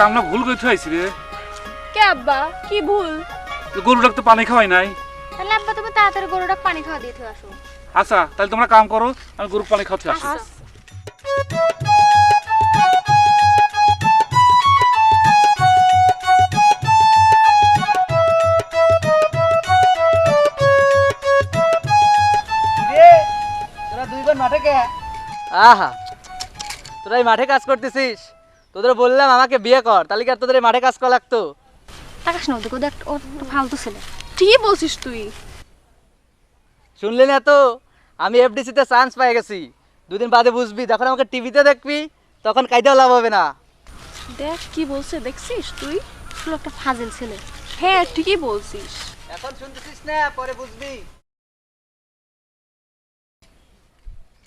কামনা ভুল করে থইছি রে। কে আব্বা কি ভুল? গরুটাকে তো পানি খাওয়াই নাই। তাহলে আব্বা তুমি তাড়াতাড়ি গরুটা পানি খাওয়া দিয়ে আসো। আচ্ছা তাহলে তোমরা কাম করো, আমি গরু পানি খাওয়াতে আসি। তোরা দুইবার মাঠে কে? আহা, তোরা এই মাঠে কাজ করতেছিস? তোদের বললাম আমাকে বিয়ে কর, তাহলে কি আর তোদের এই মাঠে কাজ করা লাগতো? তাকাস না ওদিকে, দেখ ও তো ফালতু ছেলে। ঠিকই বলছিস তুই। শুনলি না তো, আমি এফডিসি তে চান্স পেয়ে গেছি। দুদিন বাদে বুঝবি, যখন আমাকে টিভিতে দেখবি তখন কাইতেও লাভ হবে না। দেখ কি বলছে, দেখছিস তুই? তুই একটা ফাজিল ছেলে। হ্যাঁ ঠিকই বলছিস। এখন শুনতেছিস না, পরে বুঝবি।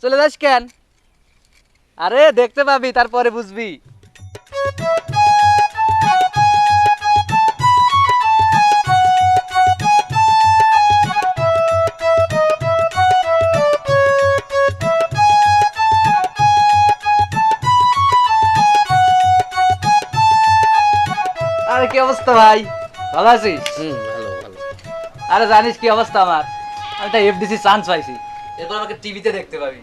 চলে যাস কেন? আরে দেখতে পাবি, তারপরে বুঝবি। আরে কি অবস্থা ভাই, ভালো আছিস? ভালো ভালো। আরে জানিস কি অবস্থা আমার? আমি তো এফডিসি চান্স পাইছি, এরপর আমাকে টিভিতে দেখতে পাবি।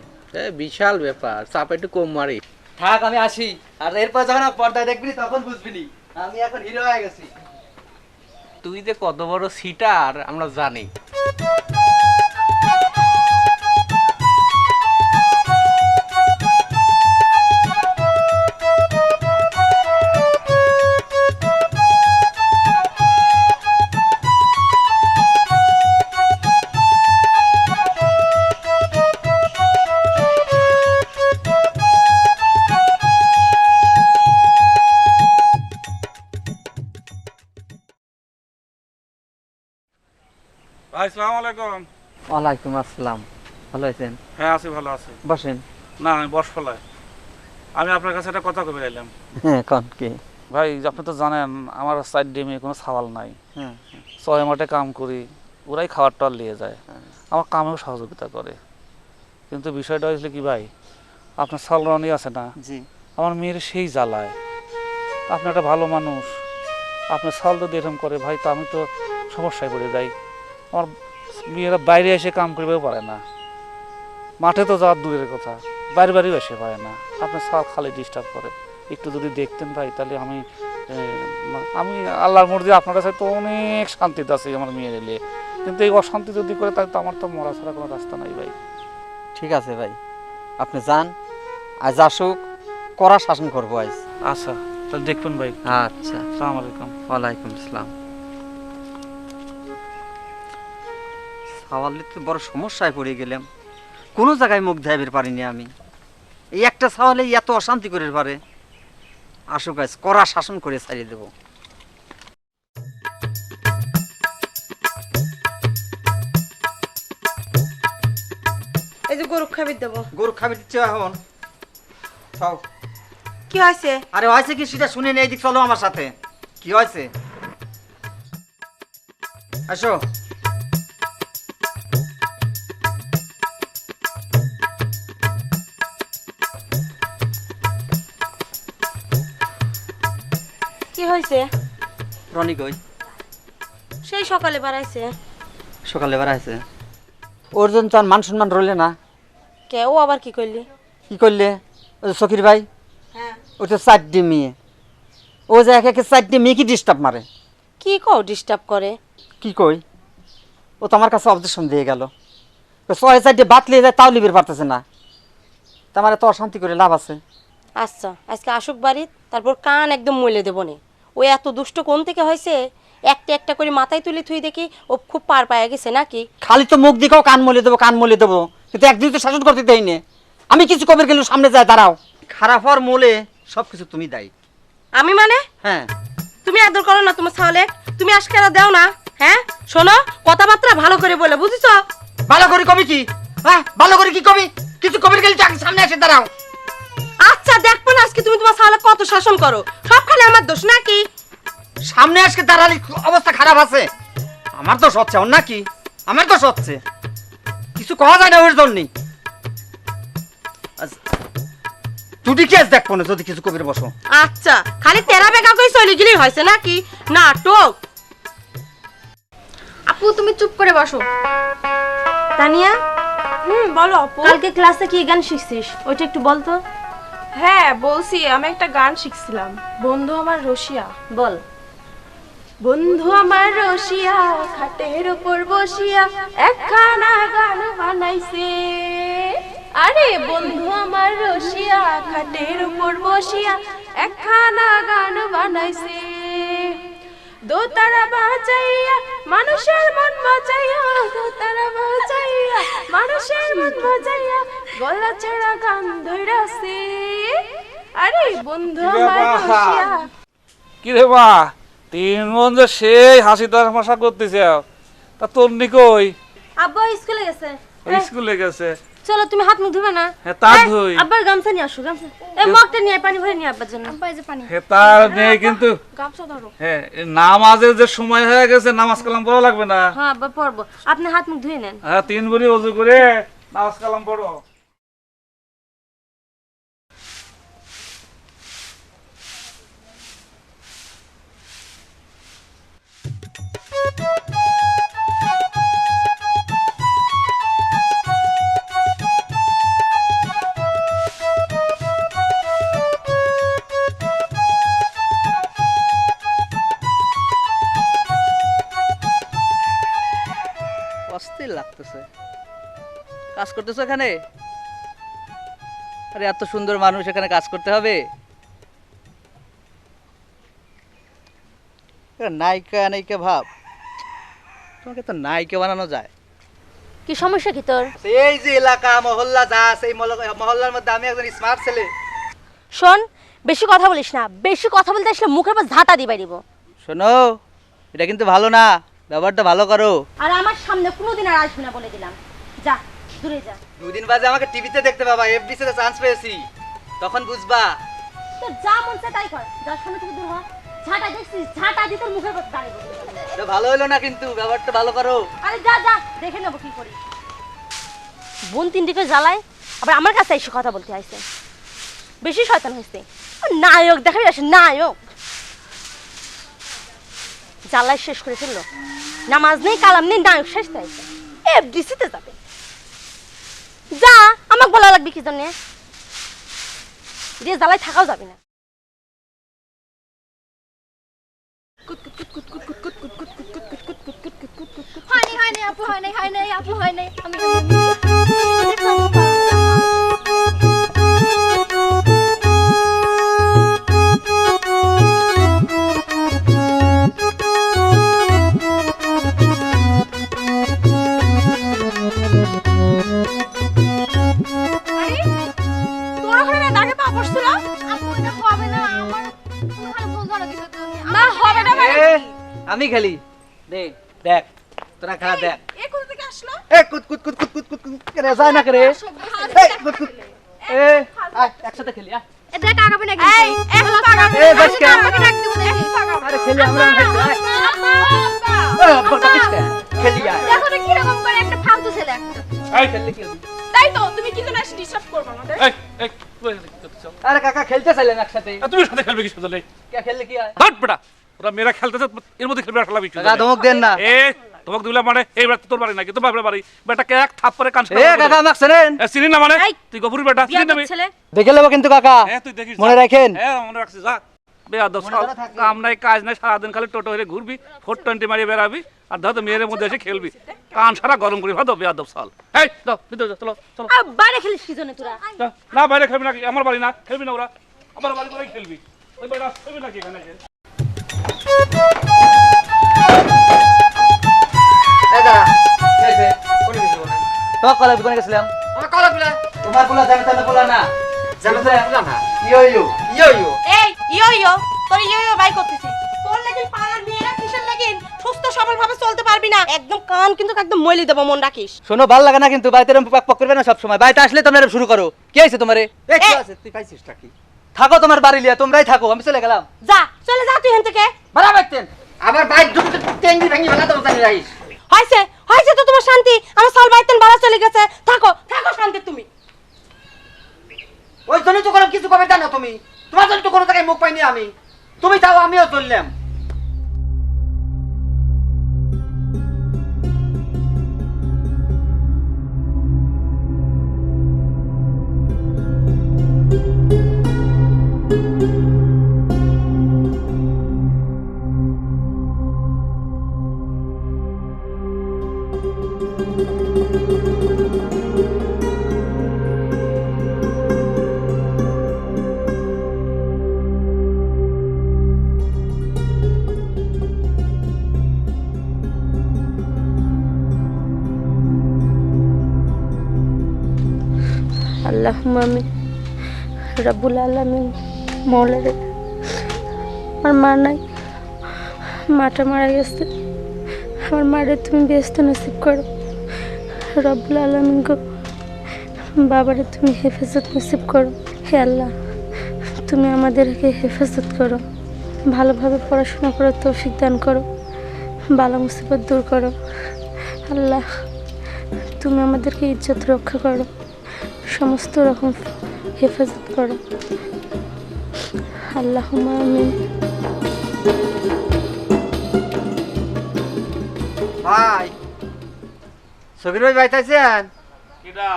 বিশাল ব্যাপার, চাপ একটু কম মারি। থাক আমি আসি, আর এরপর যখন পর্দায় দেখবি তখন বুঝবি আমি এখন হিরো হয়ে গেছি। তুই যে কত বড় সিটার আমরা জানি। ভাই আসসালামু আলাইকুম। ওয়ালাইকুম আসসালাম, ভালো আছেন? হ্যাঁ আছি, ভালো আছি। বসেন। না আমি বস ফলায়, আমি আপনার কাছে একটা কথা কবে এলাম। হ্যাঁ কোন কি? ভাই আপনি তো জানেন আমার সাইড ডিমে কোনো সাওয়াল নাই। হ্যাঁ 6 মাঠে কাম করি, ওরাই খাবার টাল নিয়ে যায়, আমার কামেও সহযোগিতা করে। কিন্তু বিষয়টা হয়েছিল কি ভাই, আপনার সালরানি আছে না, জি। আমার মেয়ের সেই জ্বালায়। আপনি একটা ভালো মানুষ, আপনার সাল যদি এরকম করে ভাই, তো আমি তো সমস্যায় পড়ে যাই। আমার মেয়েরা বাইরে এসে কাম করবেও পারে না, মাঠে তো যাওয়ার দূরের কথা, বাড়িও এসে পারে না। আপনার সাল খালি ডিস্টার্ব করে। একটু যদি দেখতেন ভাই, তাহলে আমি আল্লাহর মর্জি আপনার কাছে তো অনেক শান্তিতে আছি আমার মেয়ে এলে। কিন্তু এই অশান্তি যদি করে, তাহলে তো আমার তো মরা ছাড়া কোনো রাস্তা নাই ভাই। ঠিক আছে ভাই, আপনি যান, আজ আসুক, কড়া শাসন করবো আজ। আচ্ছা তাহলে দেখবেন ভাই। আচ্ছা, আসসালামু আলাইকুম। ওয়ালাইকুম আসসালাম। সাওয়ালের তো বড় সমস্যায় পড়ে গেলাম, কোনো জায়গায় মুখ দেখাইতে পারিনি আমি। এই একটা সাওয়ালে এত অশান্তি করে পারে। আসুক আজ কড়া শাসন করে ছাড়িয়ে দেবো। এই যে গরু খাবি দেব। গরু খাবি দিচ্ছে এখন? খাও। কি হয়েছে? আরে হয়েছে কি সেটা শুনে নেই, দিক চলো আমার সাথে। কি হয়েছে? আসো। কি হয়েছে? রনি কই? সেই সকালে বাড়াইছে। সকালে বেড়াইছে? ওর জন্য তো আর মান সম্মান রইলে না। কে ও আবার কি করলি? কি করলে? ওই যে সকির ভাই, হ্যাঁ। ও তো 4টি মেয়ে, ও যে একে একে 4টি মেয়ে কি ডিস্টার্ব মারে। কি কও ডিস্টার্ব করে? কি কই? ও তো আমার কাছে অবজেকশন দিয়ে গেল, 6-4টি বাদ লিয়ে যায়, তাও লিবের পারতেছে না। তা আমার এত অশান্তি করে লাভ আছে? আচ্ছা আজকে আসুক বাড়ি, তারপর কান একদম মলে দেবো নে। ও এত দুষ্ট কোন থেকে হয়েছে? একটা একটা করে মাথায় তুলে থুই দেখি ও খুব পার পায়া গেছে নাকি? খালি তো মুখ দিকেও কান মলে দেবো, কান মলে দেবো, কিন্তু একদিন তো শাসন করতে দেয় নে। আমি কিছু কবে গেলে সামনে যায় দাঁড়াও। খারাপ হওয়ার মূলে সব কিছু তুমি দায়ী। আমি মানে? হ্যাঁ। তুমি আদর করো না তোমার ছাওয়ালে? তুমি আজকারা দাও না? হ্যাঁ শোনো, কথাবার্তা ভালো করে বলে, বুঝেছো? ভালো করে কবি কি? হ্যাঁ ভালো করে কি কবি? কিছু কবি গেলে সামনে এসে দাঁড়াও। আচ্ছা দেখবো না আজকে তুমি তোমার ছাওয়ালে কত শাসন করো। সব খালি আমার দোষ নাকি? সামনে আজকে দাঁড়ালে অবস্থা খারাপ আছে। আমার দোষ হচ্ছে ওর নাকি? আমার দোষ হচ্ছে, কিছু কওয়া যায় না ওর জন্যই। দুটি কেস দেখবো না যদি কিছু কবির বসো। আচ্ছা খালি তেরা বেগা কই চলে গেলেই হয়েছে নাকি নাটক? আপু তুমি চুপ করে বসো। তানিয়া বলো আপু। কালকে ক্লাসে কি গান শিখছিস ওইটা একটু বল তো। হ্যাঁ বলছি, আমি একটা গান শিখছিলাম, বন্ধু আমার রসিয়া। বল। বন্ধু আমার রসিয়া খাটের উপর বসিয়া একখানা গান বানাইছে। আরে বন্ধু আমার রসিয়া খাটের উপর বসিয়া একখানা গান বানাইছে। দোতারা বাজাইয়া মানুষের মন বাজাইয়া, দোতারা বাজাইয়া মানুষের মন বাজাইয়া গলা ছেড়া গান ধইরাছে। আরে বন্ধু আমার রসিয়া। কি রে মা, 3 বোন যে সেই হাসি তামাশা করতেছে, তা তোর নিকই আব্বা স্কুলে গেছে। স্কুলে গেছে। চলো তুমি হাত মুখ ধুবে না? হ্যাঁ তা ধুই। আব্বার গামছা নিয়ে আসো, গামছা এই মগটা নিয়ে পানি ভরে নিয়ে আব্বার জন্য। আব্বা এই যে পানি। হ্যাঁ তার নেই কিন্তু গামছা ধরো। হ্যাঁ নামাজের যে সময় হয়ে গেছে, নামাজ কালাম পড়া লাগবে না? হ্যাঁ আব্বা পড়বো, আপনি হাত মুখ ধুয়ে নেন। হ্যাঁ 3 বড়ি ওযু করে নামাজ কালাম পড়ো। অস্থির লাগতেছে। কাজ করতেছো এখানে? আরে এত সুন্দর মানুষ, এখানে কাজ করতে হবে? নায়িকা নায়িকা ভাব, তোমাকে তো নায়িকা বানানো যায়। কি সমস্যা কি তোর? এই যে এলাকা মহল্লা যা আছে, এই মহল্লার মধ্যে আমি একজন স্মার্ট ছেলে। শোন, বেশি কথা বলিস না, বেশি কথা বলতে আসলে মুখের উপর ঝাঁটা দিবাই দিব। শোনো, এটা কিন্তু ভালো না, ব্যবহারটা ভালো করো। আর আমার সামনে কোনোদিন আর আসবি না বলে দিলাম। যা দূরে যা। 2 দিন বাদে আমাকে টিভিতে দেখতে পাবা, এফডিসি তে চান্স পেয়েছি, তখন বুঝবা। তোর যা মন চায় তাই কর, যার সামনে থেকে দূর হ। ঝাঁটা দেখছিস, ঝাঁটা দি তোর মুখের উপর দাঁড়িয়ে বলবি। এটা ভালো হলো না, কিন্তু ব্যবহারটা ভালো করো। আরে যা যা, দেখে নেবো কি করি। বোন 3টিকে জ্বালায়, আবার আমার কাছে এসে কথা বলতে আইছে। বেশি শয়তান হয়েছে। নায়ক দেখাবি আসে, নায়ক জ্বালায় শেষ করে ফেললো। নামাজ নেই কালাম নেই, নায়ক শেষ চাইছে, এফডিসিতে যাবে। যা, আমাকে বলা লাগবে কি জন্যে? দিয়ে জ্বালায় থাকাও যাবে না। হয়নি আপু, হয়নি আপু, হয়নি আমি। তোর ওখানে দাগে পা পড়ছিল? আপু এটা হবে না, আমার ওখানে ভুল ধরা কিছু তো না, হবে না মানে এ, আমি খেলি দে, দেখ তোরা খেলা দেখ। এ কোথা থেকে আসলো? এ কুত কুত কুত কুত কুত কুত কুত করে যায় না করে। এই কুত কুত, এ আয় একসাথে খেলি। আয় এটা আগাবে না কিন্তু। এই এখন আগাবে। এ বাস কে? আমাকে ডাক দিব দেখি। আরে খেলি আমরা। বলটা কিসকে খেলি? আয় দেখো না কি রকম করে একটা ফালতু ছেলে একটা। এই খেলতে কি হবে? তাই তো তুমি কি জন্য এসে ডিস্টার্ব করবে আমাদের? এই এই তুই এখানে কি করতেছ? আরে কাকা খেলতে চাইলেন একসাথে, তুমি সাথে খেলবে কি সাথে? কে খেললে কি হয়? হাট বেটা, ওরা মেয়েরা খেলতেছে, এর মধ্যে খেলবে আসলে কিছু। কাকা ধমক দেন না। এ তোমাকে দিলা মানে এই বেটা তোর বাড়ি নাকি তোমার বাড়ি? বেটাকে এক থাপ্পড়ে কান এ কাকা আমাকে চেনেন? চিনি না মানে? এই, তুই গফুর বেটা চিনি না আমি? ছেলে দেখে নেবো কিন্তু কাকা, হ্যাঁ তুই দেখিস, মনে রাখেন। হ্যাঁ মনে রাখছি। যা বেয়াদব সব কাম নাই কাজ নাই, সারাদিন খালি টোটো হয়ে ঘুরবি, 420 মারিয়ে বেড়াবি, আর ধর মেয়ের মধ্যে এসে খেলবি, কান সারা গরম করি ভালো বেয়াদব সাল। এই দাও ভিতরে যাও, চলো চলো। আর বাইরে খেলিস কি জন্য তোরা? যা, না বাইরে খেলবি না, আমার বাড়ি না, খেলবি না, ওরা আমার বাড়ি করে খেলবি, ওই বাড়ি খেলবি নাকি এখানে? এই দাঁড়া, কি হয়েছে? কোনে গেছিস বলে? তোমার কলেজ কোনে গেছিলাম? আমার কলা পিলা। তোমার পোলা জানে তাহলে পোলা না জানো তো পিলা না। ইয়ো ইয়ো ইয়ো ইয়ো। এই ইয়ো তোর ইয়ো বাই করতেছি। তোর লাগি পাড়ার মেয়েরা কিসের লাগি সুস্থ সবল ভাবে চলতে পারবি না। একদম কান কিন্তু একদম মইলি দেব, মন রাখিস। শোনো, ভাল লাগে না কিন্তু বাড়িতে এরকম পক পক করবে না সব সময়। বাড়িতে আসলে তোমরা এরকম শুরু করো। কি হয়েছে তোমারে? এই কি আছে? তুই পাইছিসটা কি? থাকো তোমার বাড়ি লিয়া, তোমরাই থাকো, আমি চলে গেলাম। যা চলে যা তুই এখান থেকে। ভাড়া বাইতেন। আবার বাইক ঢুকতে টেঙ্গি ভেঙে ফেলা তো জানি রাইস। হয়েছে তো তোমার শান্তি। আমার সাল বাইতেন বাড়া চলে গেছে, থাকো থাকো শান্তি তুমি। ওই জন্যই তো কোনো কিছু কবে জানো তুমি, তোমার জন্য তো কোনো জায়গায় মুখ পাইনি আমি, তুমি তাও আমিও চললাম। আল্লাহুম্মা আমিন। রব্বুল আলামিন, মওলা রে, আমার মা নাই, মাটা মারা গেছে, আমার মারে তুমি ব্যস্ত নসিব করো। রব্বুল আলামিন গো, বাবারে তুমি হেফাজত নসিব করো। হে আল্লাহ, তুমি আমাদেরকে হেফাজত করো, ভালোভাবে পড়াশোনা করার তৌফিক দান করো, বালা মুসিবত দূর করো। আল্লাহ, তুমি আমাদেরকে ইজ্জত রক্ষা করো, সমস্ত রকম হেফাজত করো। আল্লাহুম্মা আমিন। ভাই, সকির ভাই বাইতাছেন? কিডা?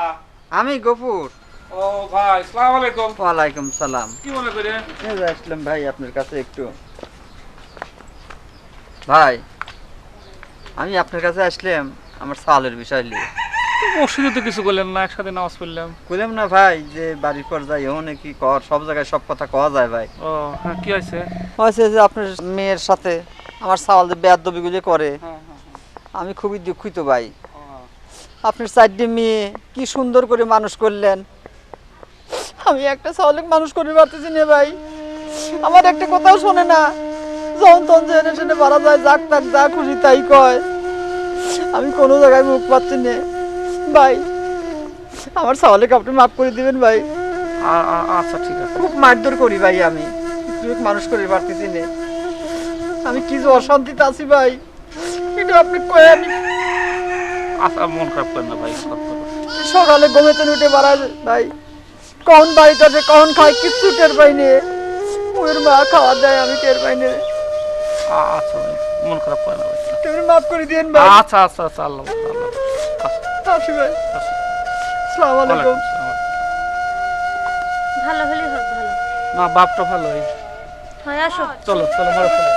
আমি গফুর। ও ভাই, আসসালামু আলাইকুম। ওয়ালাইকুম সালাম। কি মনে করে? এই যে আসলাম ভাই আপনার কাছে একটু। ভাই, আমি আপনার কাছে আসলাম আমার সালের বিষয় নিয়ে। মসজিদে তো কিছু বললেন না, একসাথে নামাজ পড়লাম। বললাম না ভাই যে বাড়ির পর যাই ওখানে কি কর, সব জায়গায় সব কথা কওয়া যায় ভাই। ও হ্যাঁ, কি হয়েছে? হয়েছে যে আপনার মেয়ের সাথে আমার সাওয়াল যে বেয়াদবিগুলি করে, হ্যাঁ, আমি খুবই দুঃখিত ভাই। আপনার চারটি মেয়ে কি সুন্দর করে মানুষ করলেন, আমি একটা সাওয়ালিক মানুষ করে পারতেছি না ভাই। আমার একটা কথাও শোনে না, যখন তখন জেনে শুনে মারা যায়, যাক তাক যা খুশি তাই কয়। আমি কোনো জায়গায় মুখ পাচ্ছি না ভাই, আমার সাওয়ালিক আপনি মাফ করে দিবেন ভাই। আচ্ছা ঠিক আছে। খুব মারধর করি ভাই, আমি কিছু মানুষ করে পারতেছি না, আমি কি যে অশান্তিতে আছি ভাই, এটা আপনি কয়ে আমি আচ্ছা, মন খারাপ করেন না ভাই। সকালে ঘুমেতে উঠে বাড়া ভাই, কখন বাড়িতে আসে কখন খায় কিচ্ছু টের পাই নে, ওর মা খাওয়া দেয় আমি টের পাই নে। আচ্ছা ভাই, মন খারাপ করেন না ভাই। তুমি মাফ করে দিন ভাই। আচ্ছা আচ্ছা আচ্ছা, আল্লাহ আল্লাহ। আসি ভাই, আসসালামু আলাইকুম। ভালো হলেই হোক, ভালো না, বাপটা ভালোই। হয়, আসো। চলো চলো, মারো চলো।